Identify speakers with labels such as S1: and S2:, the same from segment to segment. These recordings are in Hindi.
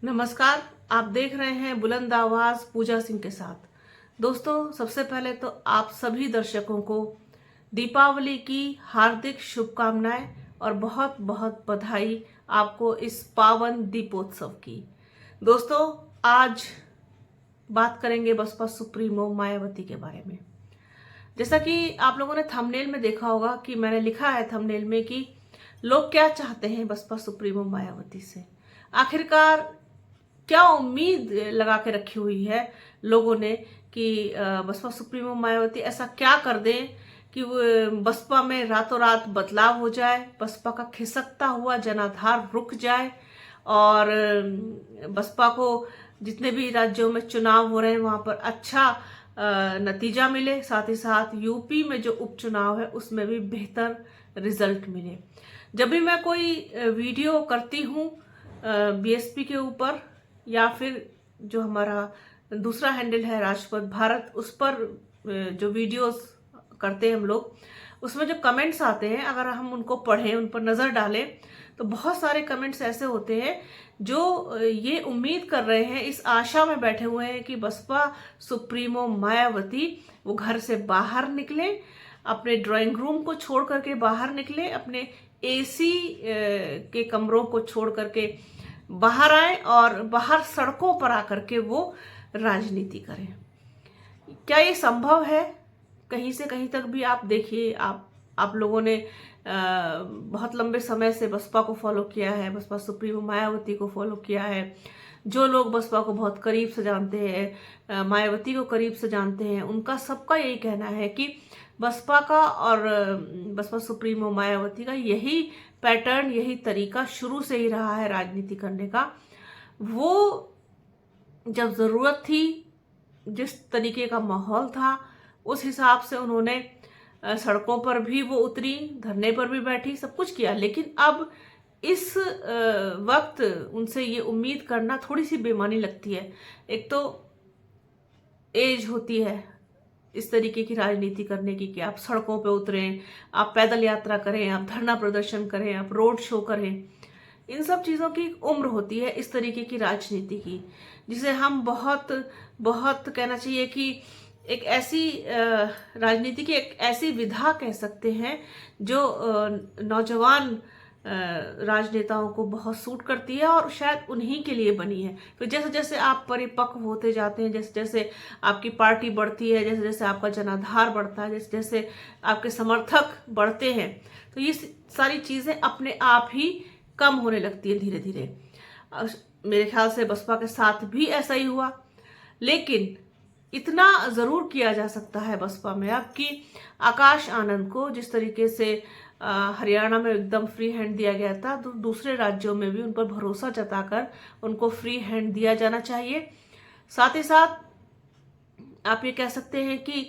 S1: नमस्कार। आप देख रहे हैं बुलंद आवाज पूजा सिंह के साथ। दोस्तों, सबसे पहले तो आप सभी दर्शकों को दीपावली की हार्दिक शुभकामनाएं और बहुत बहुत बधाई आपको इस पावन दीपोत्सव की। दोस्तों, आज बात करेंगे बसपा सुप्रीमो मायावती के बारे में। जैसा कि आप लोगों ने थंबनेल में देखा होगा कि मैंने लिखा है थंबनेल में कि लोग क्या चाहते हैं बसपा सुप्रीमो मायावती से। आखिरकार क्या उम्मीद लगा के रखी हुई है लोगों ने कि बसपा सुप्रीमो मायावती ऐसा क्या कर दें कि वो बसपा में रातों रात बदलाव हो जाए, बसपा का खिसकता हुआ जनाधार रुक जाए और बसपा को जितने भी राज्यों में चुनाव हो रहे हैं वहां पर अच्छा नतीजा मिले, साथ ही साथ यूपी में जो उपचुनाव है उसमें भी बेहतर रिजल्ट मिले। जब भी मैं कोई वीडियो करती हूँ बीएसपी के ऊपर या फिर जो हमारा दूसरा हैंडल है राजपथ भारत, उस पर जो वीडियोस करते हैं हम लोग, उसमें जो कमेंट्स आते हैं अगर हम उनको पढ़ें, उन पर नजर डालें तो बहुत सारे कमेंट्स ऐसे होते हैं जो ये उम्मीद कर रहे हैं, इस आशा में बैठे हुए हैं कि बसपा सुप्रीमो मायावती वो घर से बाहर निकले, अपने ड्राइंग रूम को छोड़ करके बाहर निकले, अपने एसी के कमरों को छोड़ करके बाहर आए और बाहर सड़कों पर आकर के वो राजनीति करें। क्या ये संभव है? कहीं से कहीं तक भी आप देखिए। आप लोगों ने बहुत लंबे समय से बसपा को फॉलो किया है, बसपा सुप्रीमो मायावती को फॉलो किया है। जो लोग बसपा को बहुत करीब से जानते हैं, मायावती को करीब से जानते हैं, उनका सबका यही कहना है कि बसपा का और बसपा सुप्रीमो मायावती का यही पैटर्न, यही तरीका शुरू से ही रहा है राजनीति करने का। वो जब जरूरत थी, जिस तरीके का माहौल था, उस हिसाब से उन्होंने सड़कों पर भी वो उतरी, धरने पर भी बैठी, सब कुछ किया। लेकिन अब इस वक्त उनसे ये उम्मीद करना थोड़ी सी बेमानी लगती है। एक तो एज होती है इस तरीके की राजनीति करने की कि आप सड़कों पे उतरें, आप पैदल यात्रा करें, आप धरना प्रदर्शन करें, आप रोड शो करें। इन सब चीज़ों की उम्र होती है इस तरीके की राजनीति की, जिसे हम बहुत बहुत कहना चाहिए कि एक ऐसी राजनीति की एक ऐसी विधा कह सकते हैं जो नौजवान राजनेताओं को बहुत सूट करती है और शायद उन्हीं के लिए बनी है। फिर जैसे जैसे आप परिपक्व होते जाते हैं, जैसे जैसे आपकी पार्टी बढ़ती है, जैसे जैसे आपका जनाधार बढ़ता है, जैसे जैसे आपके समर्थक बढ़ते हैं, तो ये सारी चीजें अपने आप ही कम होने लगती है धीरे धीरे। मेरे ख्याल से बसपा के साथ भी ऐसा ही हुआ। लेकिन इतना जरूर किया जा सकता है बसपा में अब कि आकाश आनंद को जिस तरीके से हरियाणा में एकदम फ्री हैंड दिया गया था, तो दूसरे राज्यों में भी उन पर भरोसा जताकर उनको फ्री हैंड दिया जाना चाहिए। साथ ही साथ आप ये कह सकते हैं कि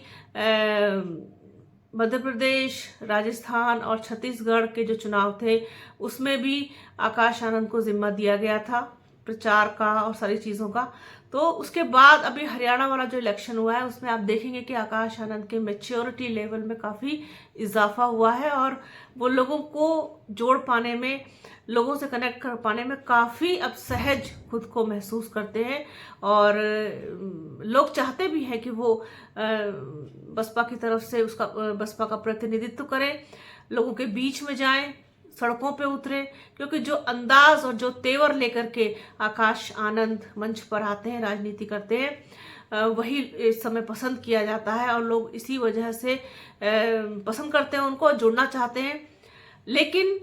S1: मध्य प्रदेश, राजस्थान और छत्तीसगढ़ के जो चुनाव थे उसमें भी आकाश आनंद को जिम्मा दिया गया था प्रचार का और सारी चीजों का। तो उसके बाद अभी हरियाणा वाला जो इलेक्शन हुआ है उसमें आप देखेंगे कि आकाश आनंद के मैच्योरिटी लेवल में काफी इजाफा हुआ है और वो लोगों को जोड़ पाने में, लोगों से कनेक्ट कर पाने में काफी अब सहज खुद को महसूस करते हैं। और लोग चाहते भी हैं कि वो बसपा की तरफ से उसका बसपा का प्रतिनिधित्व करें, लोगों के बीच में जाएं, सड़कों पे उतरे, क्योंकि जो अंदाज और जो तेवर लेकर के आकाश आनंद मंच पर आते हैं, राजनीति करते हैं, वही इस समय पसंद किया जाता है और लोग इसी वजह से पसंद करते हैं, उनको जुड़ना चाहते हैं। लेकिन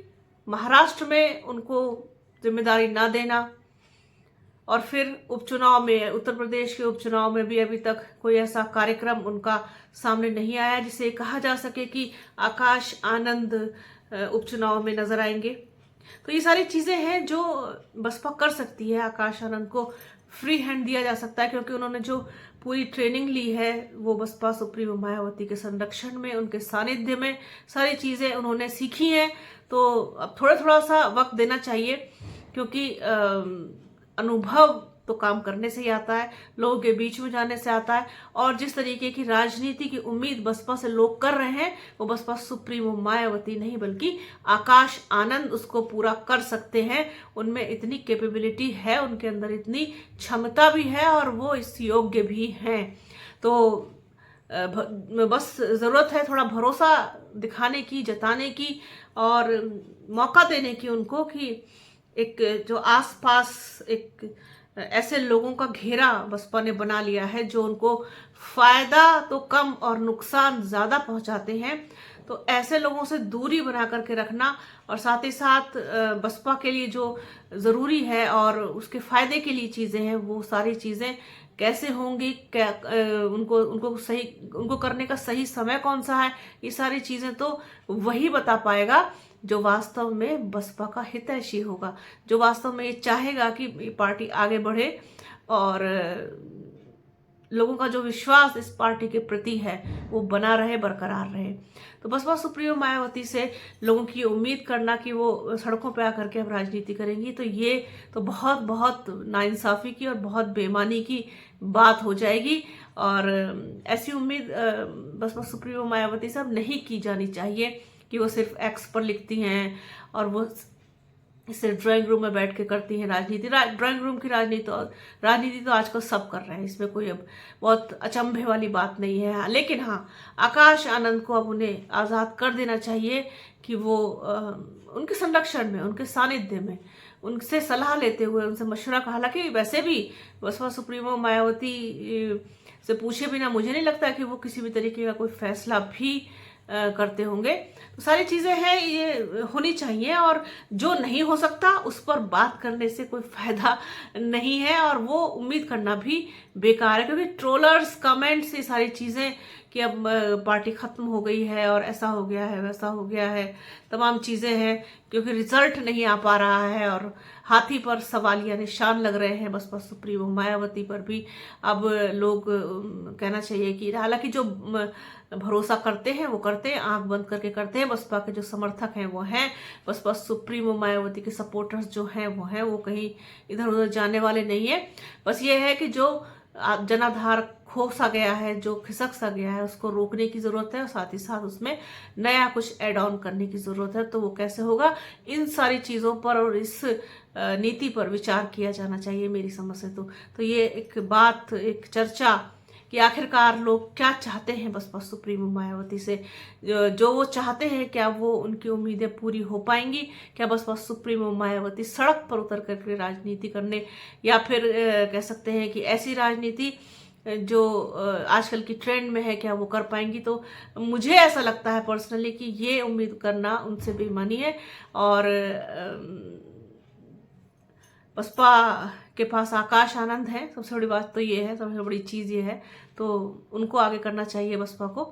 S1: महाराष्ट्र में उनको जिम्मेदारी ना देना और फिर उपचुनाव में, उत्तर प्रदेश के उपचुनाव में भी अभी तक कोई ऐसा कार्यक्रम उनका सामने नहीं आया जिसे कहा जा सके कि आकाश आनंद उपचुनाव में नजर आएंगे। तो ये सारी चीजें हैं जो बसपा कर सकती है। आकाश आनंद को फ्री हैंड दिया जा सकता है क्योंकि उन्होंने जो पूरी ट्रेनिंग ली है वो बसपा सुप्रीमो मायावती के संरक्षण में, उनके सानिध्य में सारी चीजें उन्होंने सीखी हैं। तो अब थोड़ा थोड़ा सा वक्त देना चाहिए क्योंकि अनुभव तो काम करने से ही आता है, लोगों के बीच में जाने से आता है। और जिस तरीके की राजनीति की उम्मीद बसपा से लोग कर रहे हैं, वो बसपा सुप्रीमो मायावती नहीं बल्कि आकाश आनंद उसको पूरा कर सकते हैं। उनमें इतनी कैपेबिलिटी है, उनके अंदर इतनी क्षमता भी है और वो इस योग्य भी हैं। तो बस ज़रूरत है थोड़ा भरोसा दिखाने की, जताने की और मौका देने की उनको, कि एक जो आसपास एक ऐसे लोगों का घेरा बसपा ने बना लिया है जो उनको फायदा तो कम और नुकसान ज़्यादा पहुंचाते हैं। तो ऐसे लोगों से दूरी बना करके रखना और साथ ही साथ बसपा के लिए जो ज़रूरी है और उसके फायदे के लिए चीज़ें हैं, वो सारी चीज़ें कैसे होंगी, क्या उनको करने का सही समय कौन सा है, ये सारी चीज़ें तो वही बता पाएगा जो वास्तव में बसपा का हितैषी होगा, जो वास्तव में ये चाहेगा कि ये पार्टी आगे बढ़े और लोगों का जो विश्वास इस पार्टी के प्रति है वो बना रहे, बरकरार रहे। तो बसपा सुप्रीमो मायावती से लोगों की उम्मीद करना कि वो सड़कों पे आकर के अब राजनीति करेंगी, तो ये तो बहुत बहुत नाइंसाफी की और बहुत बेईमानी की बात हो जाएगी। और ऐसी उम्मीद बसपा सुप्रीमो मायावती से अब नहीं की जानी चाहिए कि वो सिर्फ एक्स पर लिखती हैं और वो सिर्फ ड्राइंग रूम में बैठ के करती हैं राजनीति। ड्राइंग रूम की राजनीति तो आजकल सब कर रहे हैं, इसमें कोई अब बहुत अचंभे वाली बात नहीं है। लेकिन हाँ, आकाश आनंद को अब उन्हें आज़ाद कर देना चाहिए कि वो उनके संरक्षण में, उनके सानिध्य में, उनसे सलाह लेते हुए, उनसे मशवरा का, हालांकि वैसे भी बसपा सुप्रीमो मायावती से पूछे बिना मुझे नहीं लगता कि वो किसी भी तरीके का कोई फैसला भी करते होंगे। तो सारी चीज़ें हैं, ये होनी चाहिए और जो नहीं हो सकता उस पर बात करने से कोई फायदा नहीं है और वो उम्मीद करना भी बेकार है, क्योंकि ट्रोलर्स, कमेंट्स, ये सारी चीज़ें कि अब पार्टी खत्म हो गई है और ऐसा हो गया है, वैसा हो गया है, तमाम चीज़ें हैं, क्योंकि रिजल्ट नहीं आ पा रहा है और हाथी पर सवालिया निशान लग रहे हैं बसपा सुप्रीमो मायावती पर भी। अब लोग कहना चाहिए कि हालांकि जो भरोसा करते हैं वो करते हैं, आंख बंद करके करते हैं। बसपा के जो समर्थक हैं वो हैं, बसपा सुप्रीमो मायावती के सपोर्टर्स जो हैं वो हैं, वो कहीं इधर उधर जाने वाले नहीं है। बस ये है कि जो जनाधार खो सा गया है, जो खिसक सा गया है, उसको रोकने की जरूरत है और साथ ही साथ उसमें नया कुछ ऐड ऑन करने की जरूरत है। तो वो कैसे होगा, इन सारी चीजों पर और इस नीति पर विचार किया जाना चाहिए मेरी समझ से। तो ये एक बात, एक चर्चा कि आखिरकार लोग क्या चाहते हैं बसपा सुप्रीमो मायावती से, जो वो चाहते हैं क्या वो उनकी उम्मीदें पूरी हो पाएंगी? क्या बसपा सुप्रीमो मायावती सड़क पर उतर करके राजनीति करने, या फिर कह सकते हैं कि ऐसी राजनीति जो आजकल की ट्रेंड में है, क्या वो कर पाएंगी? तो मुझे ऐसा लगता है पर्सनली कि ये उम्मीद करना उनसे बेईमानी है और बसपा के पास आकाश आनंद है। सबसे बड़ी बात तो ये है, सबसे बड़ी चीज़ ये है, तो उनको आगे करना चाहिए बसपा को,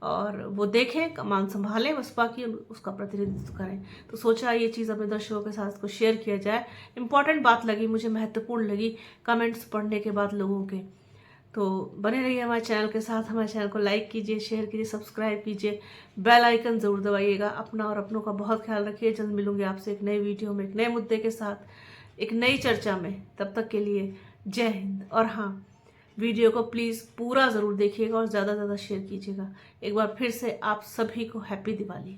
S1: और वो देखें, कमान संभालें बसपा की, उसका प्रतिनिधित्व करें। तो सोचा ये चीज़ अपने दर्शकों के साथ को शेयर किया जाए। इम्पॉर्टेंट बात लगी मुझे, महत्वपूर्ण लगी कमेंट्स पढ़ने के बाद लोगों के। तो बने रहिए हमारे चैनल के साथ, हमारे चैनल को लाइक कीजिए, शेयर कीजिए, सब्सक्राइब कीजिए, बेल आइकन ज़रूर दबाइएगा। अपना और अपनों का बहुत ख्याल रखिए। जल्द मिलूंगी आपसे एक नई वीडियो में, एक नए मुद्दे के साथ, एक नई चर्चा में। तब तक के लिए जय हिंद। और हाँ, वीडियो को प्लीज़ पूरा ज़रूर देखिएगा और ज़्यादा से ज़्यादा शेयर कीजिएगा। एक बार फिर से आप सभी को हैप्पी दिवाली।